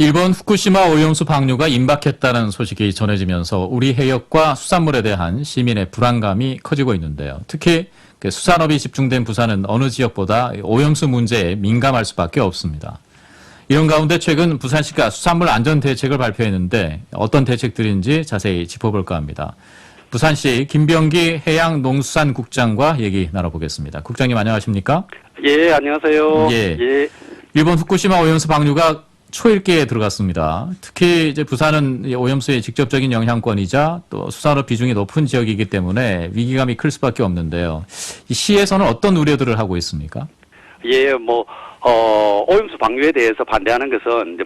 일본 후쿠시마 오염수 방류가 임박했다는 소식이 전해지면서 우리 해역과 수산물에 대한 시민의 불안감이 커지고 있는데요. 특히 수산업이 집중된 부산은 어느 지역보다 오염수 문제에 민감할 수밖에 없습니다. 이런 가운데 최근 부산시가 수산물 안전 대책을 발표했는데 어떤 대책들인지 자세히 짚어볼까 합니다. 부산시 김병기 해양농수산국장과 얘기 나눠보겠습니다. 국장님 안녕하십니까? 예, 안녕하세요. 예. 일본 후쿠시마 오염수 방류가 초읽기에 들어갔습니다. 특히 이제 부산은 오염수의 직접적인 영향권이자 또 수산업 비중이 높은 지역이기 때문에 위기감이 클 수밖에 없는데요. 이 시에서는 어떤 우려들을 하고 있습니까? 예, 오염수 방류에 대해서 반대하는 것은 이제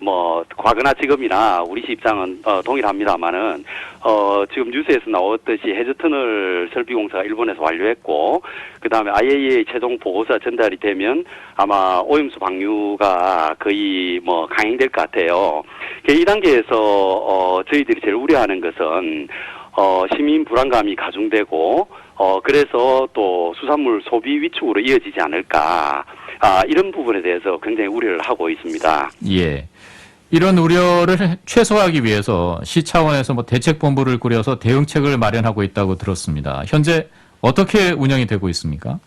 과거나 지금이나 우리 시 입장은 동일합니다만은 지금 뉴스에서 나왔듯이 해저터널 설비 공사가 일본에서 완료했고 그다음에 IAEA 최종 보고서 전달이 되면 아마 오염수 방류가 거의 강행될 것 같아요. 이 단계에서 저희들이 제일 우려하는 것은 시민 불안감이 가중되고 그래서 또 수산물 소비 위축으로 이어지지 않을까. 이런 부분에 대해서 굉장히 우려를 하고 있습니다. 예. 이런 우려를 최소화하기 위해서 시 차원에서 대책본부를 꾸려서 대응책을 마련하고 있다고 들었습니다. 현재 어떻게 운영이 되고 있습니까?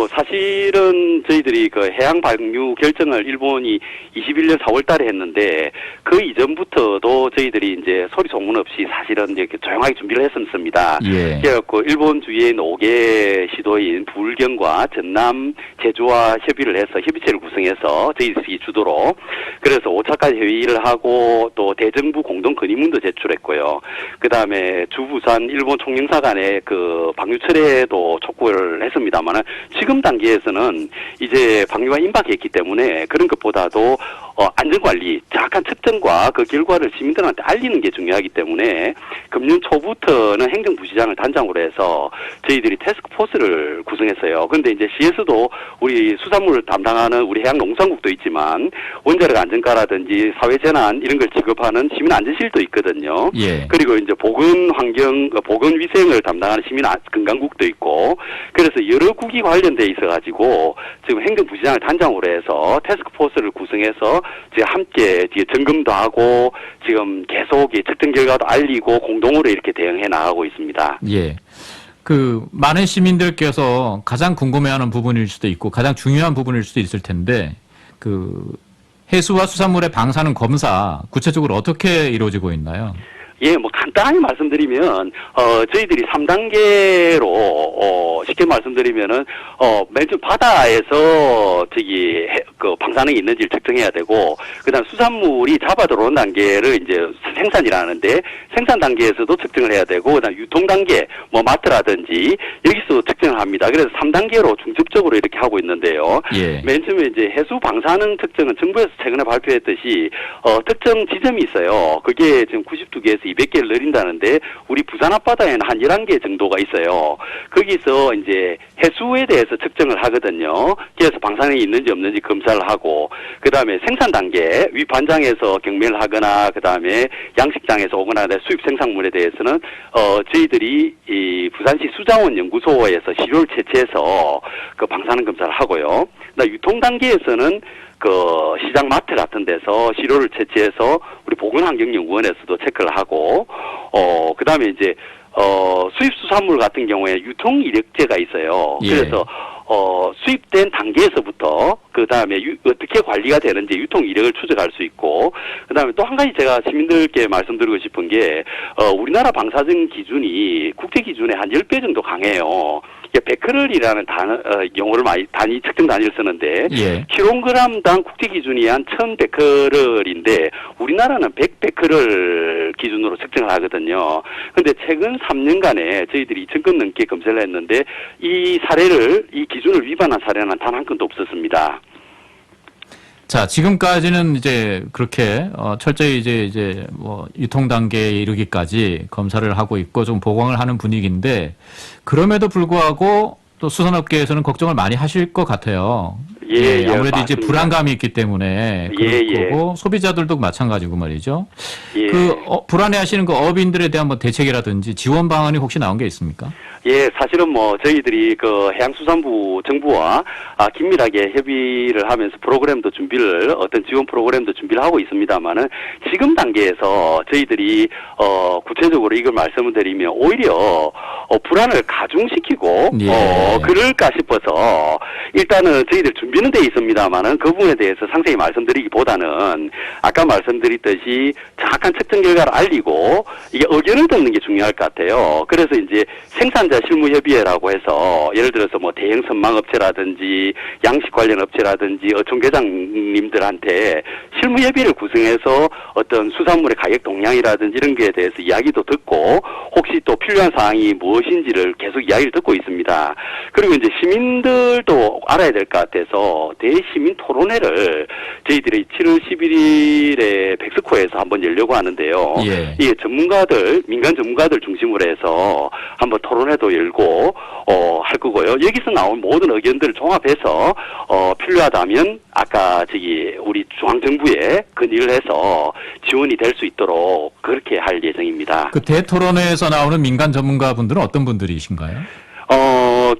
사실은 저희들이 그 해양 방류 결정을 일본이 21년 4월 달에 했는데 그 이전부터도 저희들이 이제 소리 소문 없이 사실은 이제 조용하게 준비를 했었습니다. 예. 그래갖고 일본 주위의 5개 시도인 불경과 전남, 제주와 협의를 해서 협의체를 구성해서 저희들이 주도로 그래서 5차까지 회의를 하고 또 대정부 공동 건의문도 제출했고요. 그 다음에 주부산 일본 총영사 간의 그 방류 철회도 촉구를 했습니다. 지금 단계에서는 이제 방류가 임박했기 때문에 그런 것보다도 안전관리, 정확한 측정과 그 결과를 시민들한테 알리는 게 중요하기 때문에 금년 초부터는 행정부시장을 단장으로 해서 저희들이 태스크포스를 구성했어요. 그런데 이제 시에서도 우리 수산물을 담당하는 우리 해양농산국도 있지만 원자력 안전과라든지 사회재난 이런 걸 지급하는 시민안전실도 있거든요. 예. 그리고 이제 보건위생을 담당하는 시민건강국도 있고 그래서 여러 국이 관련돼 있어가지고 지금 행정부시장을 단장으로 해서 태스크포스를 구성해서 지금 함께 뒤에 점검도 하고 지금 계속 측정 결과도 알리고 공동으로 이렇게 대응해 나가고 있습니다. 예. 많은 시민들께서 가장 궁금해하는 부분일 수도 있고 가장 중요한 부분일 수도 있을 텐데 해수와 수산물의 방사능 검사 구체적으로 어떻게 이루어지고 있나요? 예, 간단하게 말씀드리면, 저희들이 3단계로, 쉽게 말씀드리면은, 맨 처음 바다에서, 방사능이 있는지를 측정해야 되고, 그 다음 수산물이 잡아 들어온 단계를 이제 생산이라는데, 생산 단계에서도 측정을 해야 되고, 그 다음 유통 단계, 마트라든지, 여기서 측정을 합니다. 그래서 3단계로 중첩적으로 이렇게 하고 있는데요. 예. 맨 처음에 이제 해수 방사능 측정은 정부에서 최근에 발표했듯이, 특정 지점이 있어요. 그게 지금 92개에서 200개를 늘린다는데 우리 부산 앞바다에는 한 11개 정도가 있어요. 거기서 이제 해수에 대해서 측정을 하거든요. 그래서 방사능이 있는지 없는지 검사를 하고 그다음에 생산 단계 위반장에서 경매를 하거나 그다음에 양식장에서 오거나 수입 생산물에 대해서는 저희들이 이 부산시 수자원 연구소에서 시료를 채취해서 그 방사능 검사를 하고요. 그다음 유통 단계에서는 시장 마트 같은 데서 시료를 채취해서 우리 보건환경연구원에서도 체크를 하고, 그 다음에 이제, 수입 수산물 같은 경우에 유통 이력제가 있어요. 예. 그래서, 수입된 단계에서부터, 그 다음에 어떻게 관리가 되는지 유통 이력을 추적할 수 있고, 그 다음에 또 한 가지 제가 시민들께 말씀드리고 싶은 게, 우리나라 방사능 기준이 국제 기준에 한 10배 정도 강해요. 베크럴이라는 용어를 단위 측정 단위를 쓰는데 예. 킬로그램당 국제 기준이 한 1000베크럴인데 우리나라는 100베크럴 기준으로 측정을 하거든요. 그런데 최근 3년간에 저희들이 2,000건 넘게 검사를 했는데 이 기준을 위반한 사례는 단 한 건도 없었습니다. 자, 지금까지는 이제 그렇게 철저히 이제 유통 단계에 이르기까지 검사를 하고 있고 좀 보강을 하는 분위기인데 그럼에도 불구하고 또 수산업계에서는 걱정을 많이 하실 것 같아요. 예, 아무래도 맞습니다. 이제 불안감이 있기 때문에 그럴 거고 소비자들도 마찬가지고 말이죠. 예. 불안해하시는 그 업인들에 대한 대책이라든지 지원 방안이 혹시 나온 게 있습니까? 예, 사실은 뭐 저희들이 그 해양수산부 정부와 긴밀하게 협의를 하면서 프로그램도 준비를 어떤 지원 프로그램도 준비를 하고 있습니다만은 지금 단계에서 저희들이 구체적으로 이걸 말씀을 드리면 오히려 불안을 가중시키고 예. 그럴까 싶어서 일단은 저희들 준비는 돼 있습니다만은 그 부분에 대해서 상세히 말씀드리기보다는 아까 말씀드렸듯이 정확한 측정 결과를 알리고 이게 의견을 듣는 게 중요할 것 같아요. 그래서 이제 생산자 실무협의회라고 해서 예를 들어서 뭐 대형 선망업체라든지 양식 관련 업체라든지 어촌계장님들한테 실무협의회를 구성해서 어떤 수산물의 가격 동향이라든지 이런 거에 대해서 이야기도 듣고 혹시 또 필요한 사항이 무엇인지를 계속 이야기를 듣고 있습니다. 그리고 이제 시민들도 알아야 될 것 같아서 대시민 토론회를 저희들이 7월 11일에 백스코에서 한번 열려고 하는데요. 예. 이게 전문가들, 민간 전문가들 중심으로 해서 한번 토론회도 열고 할 거고요. 여기서 나온 모든 의견들을 종합해서 필요하다면 아까 우리 중앙정부에 건의를 해서 지원이 될 수 있도록 그렇게 할 예정입니다. 그 대토론회에서 나오는 민간 전문가분들은 어떤 분들이신가요?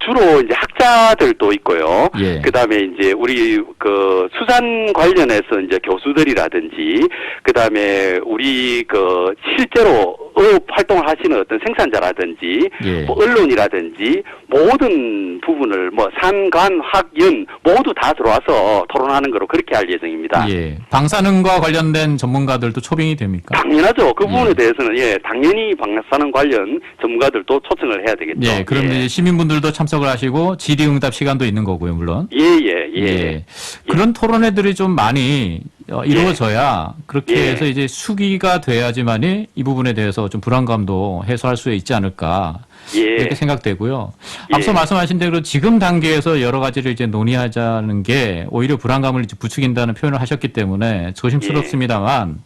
주로 이제 학자들도 있고요. 예. 그 다음에 이제 우리 그 수산 관련해서 이제 교수들이라든지, 그 다음에 우리 그 실제로 어업 활동을 하시는 어떤 생산자라든지, 예. 뭐 언론이라든지 모든 부분을 뭐 산, 관, 학, 연 모두 다 들어와서 토론하는 거로 그렇게 할 예정입니다. 예. 방사능과 관련된 전문가들도 초빙이 됩니까? 당연하죠. 그 부분에 예. 대해서는 당연히 방사능 관련 전문가들도 초청을 해야 되겠죠. 예. 그럼 이제 시민분들도 참석을 하시고 질의응답 시간도 있는 거고요, 물론. 예. 그런 토론회들이 좀 많이 이루어져야 그렇게 예. 해서 이제 수기가 돼야지만이 이 부분에 대해서 좀 불안감도 해소할 수 있지 않을까. 이렇게 생각되고요. 앞서 말씀하신 대로 지금 단계에서 여러 가지를 이제 논의하자는 게 오히려 불안감을 이제 부추긴다는 표현을 하셨기 때문에 조심스럽습니다만,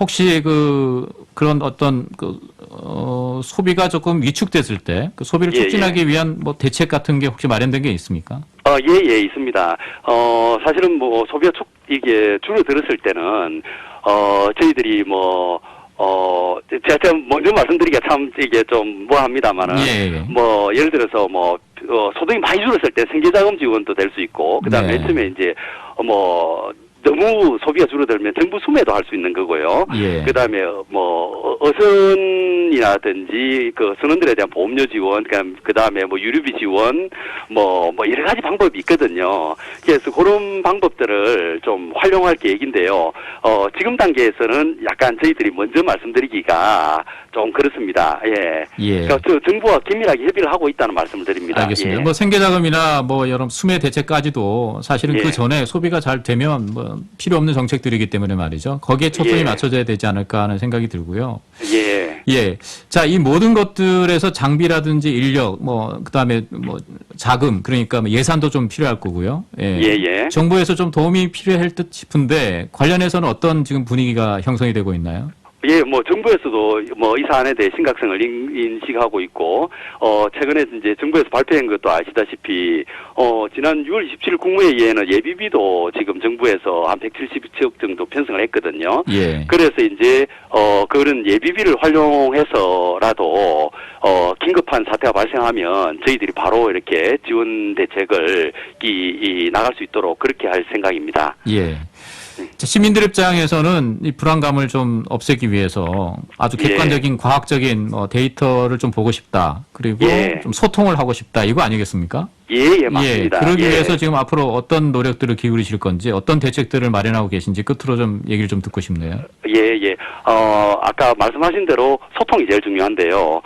혹시 그런 어떤 소비가 조금 위축됐을 때 그 소비를 촉진하기 위한 뭐 대책 같은 게 혹시 마련된 게 있습니까? 있습니다. 사실은 뭐 소비가 이게 줄어들었을 때는 저희들이 제가 먼저 말씀드리기가 참 이게 좀 뭐합니다만은 뭐 예를 들어서 소득이 많이 줄었을 때 생계자금 지원도 될 수 있고 그다음에 처음에 이제 너무 소비가 줄어들면 정부 수매도 할 수 있는 거고요. 그다음에 어선이라든지 그 선원들에 대한 보험료 지원, 그다음에 유류비 지원, 여러 가지 방법이 있거든요. 그래서 그런 방법들을 좀 활용할 계획인데요. 지금 단계에서는 약간 저희들이 먼저 말씀드리기가 좀 그렇습니다. 그러니까 정부와 긴밀하게 협의를 하고 있다는 말씀을 드립니다. 알겠습니다. 생계자금이나 여러 수매 대책까지도 사실은 그 전에 소비가 잘 되면 필요 없는 정책들이기 때문에 말이죠. 거기에 초점이 맞춰져야 되지 않을까 하는 생각이 들고요. 자, 이 모든 것들에서 장비라든지 인력, 그다음에 자금, 그러니까 예산도 좀 필요할 거고요. 정부에서 좀 도움이 필요할 듯 싶은데 관련해서는 어떤 지금 분위기가 형성이 되고 있나요? 정부에서도 이 사안에 대해 심각성을 인식하고 있고, 최근에 이제 정부에서 발표한 것도 아시다시피, 지난 6월 27일 국무회의에는 예비비도 지금 정부에서 한 170억 정도 편성을 했거든요. 그래서 이제, 그런 예비비를 활용해서라도, 긴급한 사태가 발생하면 저희들이 바로 이렇게 지원 대책을 나갈 수 있도록 그렇게 할 생각입니다. 시민들 입장에서는 이 불안감을 좀 없애기 위해서 아주 객관적인 과학적인 데이터를 좀 보고 싶다. 그리고 좀 소통을 하고 싶다. 이거 아니겠습니까? 맞습니다. 그러기 위해서 지금 앞으로 어떤 노력들을 기울이실 건지 어떤 대책들을 마련하고 계신지 끝으로 좀 얘기를 좀 듣고 싶네요. 아까 말씀하신 대로 소통이 제일 중요한데요.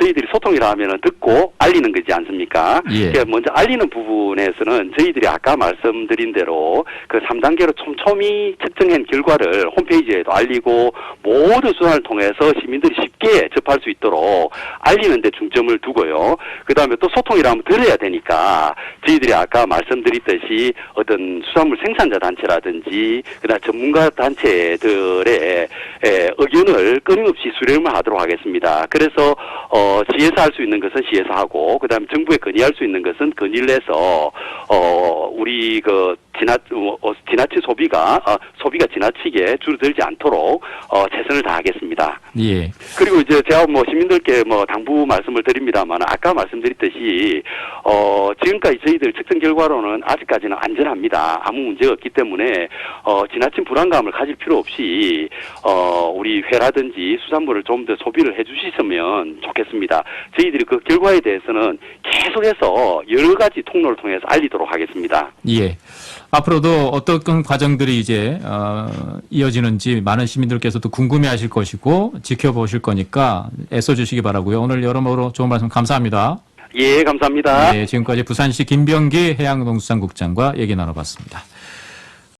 저희들이 소통이라 하면은 듣고 알리는 거지 않습니까? 그러니까 먼저 알리는 부분에서는 저희들이 아까 말씀드린 대로 그 3단계로 촘촘히 측정한 결과를 홈페이지에도 알리고 모든 수단을 통해서 시민들이 쉽게 접할 수 있도록 알리는 데 중점을 두고요. 그 다음에 또 소통이라 하면 들어야 되니까 저희들이 아까 말씀드렸듯이 어떤 수산물 생산자 단체라든지 그다음 전문가 단체들의 의견을 끊임없이 수렴을 하도록 하겠습니다. 그래서 시에서 할 수 있는 것은 시에서 하고 그다음에 정부에 건의할 수 있는 것은 건의를 해서 우리 지나친 소비가 지나치게 줄어들지 않도록 최선을 다하겠습니다. 예. 그리고 이제 제가 시민들께 당부 말씀을 드립니다만 아까 말씀드렸듯이 지금까지 저희들 측정 결과로는 아직까지는 안전합니다. 아무 문제가 없기 때문에 지나친 불안감을 가질 필요 없이 우리 회라든지 수산물을 좀 더 소비를 해주시면 좋겠습니다. 저희들이 그 결과에 대해서는 계속해서 여러 가지 통로를 통해서 알리도록 하겠습니다. 예. 앞으로도 어떤 과정들이 이제 이어지는지 많은 시민들께서도 궁금해하실 것이고 지켜보실 거니까 애써주시기 바라고요. 오늘 여러모로 좋은 말씀 감사합니다. 예, 감사합니다. 네, 지금까지 부산시 김병기 해양농수산국장과 얘기 나눠봤습니다.